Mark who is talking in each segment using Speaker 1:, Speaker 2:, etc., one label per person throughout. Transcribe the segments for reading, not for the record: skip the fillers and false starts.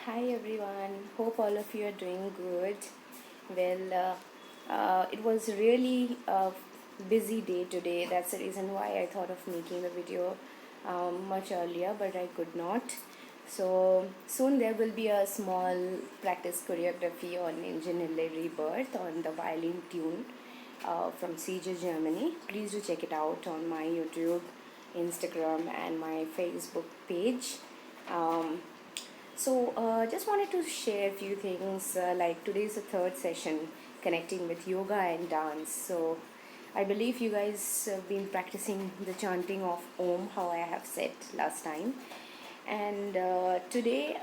Speaker 1: Hi everyone, hope all of you are doing good. It was really a busy day today. That's the reason why I thought of making the video much earlier, but I could not. So soon there will be a small practice choreography on Ingenille Rebirth on the violin tune from CJ Germany. Please do check it out on my YouTube, Instagram, and my Facebook page. Um, just wanted to share a few things. Like today is the third session connecting with yoga and dance. So, I believe you guys have been practicing the chanting of Om, how I have said last time. And today,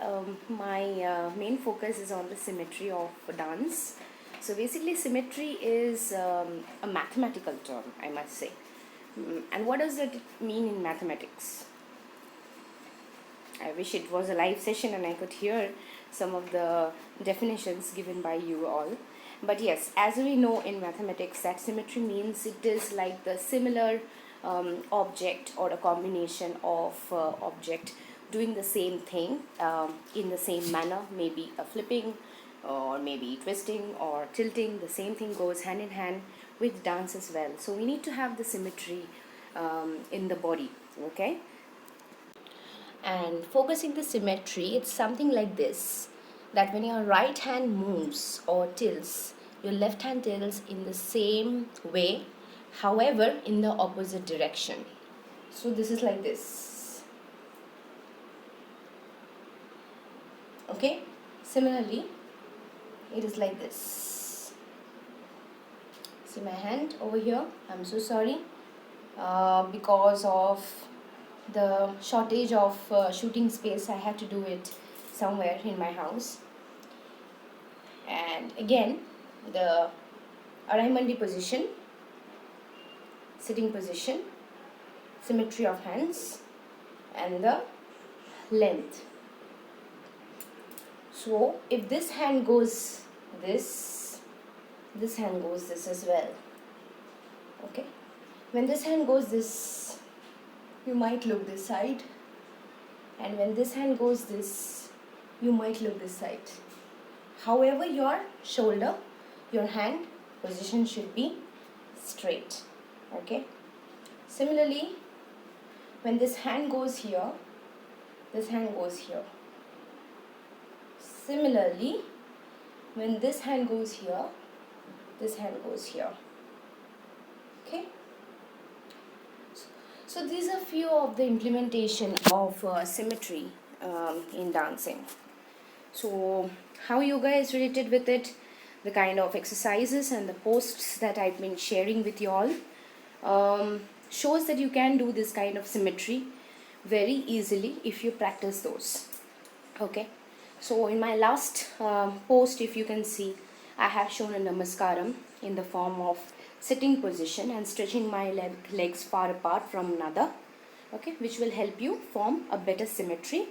Speaker 1: my main focus is on the symmetry of dance. So, basically, symmetry is a mathematical term, I must say. And what does it mean in mathematics? I wish it was a live session and I could hear some of the definitions given by you all. But yes, as we know in mathematics, that symmetry means it is like the similar object or a combination of object doing the same thing in the same manner, maybe a flipping or maybe twisting or tilting. The same thing goes hand in hand with dance as well. So we need to have the symmetry in the body, okay? And focusing the symmetry, it's something like this, that when your right hand moves or tilts, your left hand tilts in the same way, however in the opposite direction. So this is like this, okay? Similarly, it is like this. See my hand over here, I'm so sorry, because of the shortage of shooting space, I had to do it somewhere in my house. And again, the Araimandi position, sitting position, symmetry of hands, and the length. So if this hand goes this hand goes this as well. Okay. When this hand goes this, you might look this side, and when this hand goes this, you might look this side. However, your shoulder, your hand position should be straight. Okay. Similarly, when this hand goes here, this hand goes here. Similarly, when this hand goes here, this hand goes here. Okay. So these are few of the implementation of symmetry in dancing. So how yoga is related with it, the kind of exercises and the posts that I've been sharing with you all shows that you can do this kind of symmetry very easily if you practice those. Okay. So in my last post, if you can see, I have shown a namaskaram in the form of sitting position and stretching my legs far apart from another, okay, which will help you form a better symmetry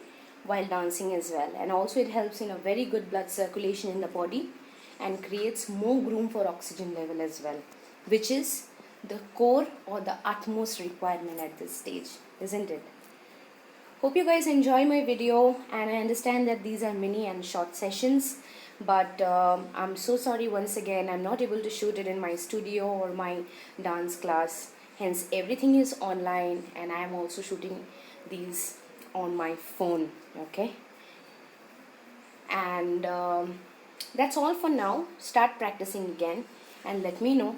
Speaker 1: while dancing as well. And also it helps in a very good blood circulation in the body and creates more room for oxygen level as well, which is the core or the utmost requirement at this stage, isn't it? Hope you guys enjoy my video, and I understand that these are mini and short sessions, but I'm so sorry once again, I'm not able to shoot it in my studio or my dance class. Hence everything is online, and I am also shooting these on my phone. Okay, and that's all for now. Start practicing again and let me know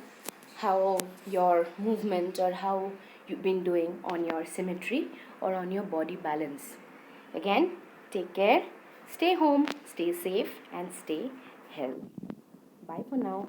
Speaker 1: how your movement or how you've been doing on your symmetry or on your body balance. Again, take care, stay home, stay safe, and stay healthy. Bye for now.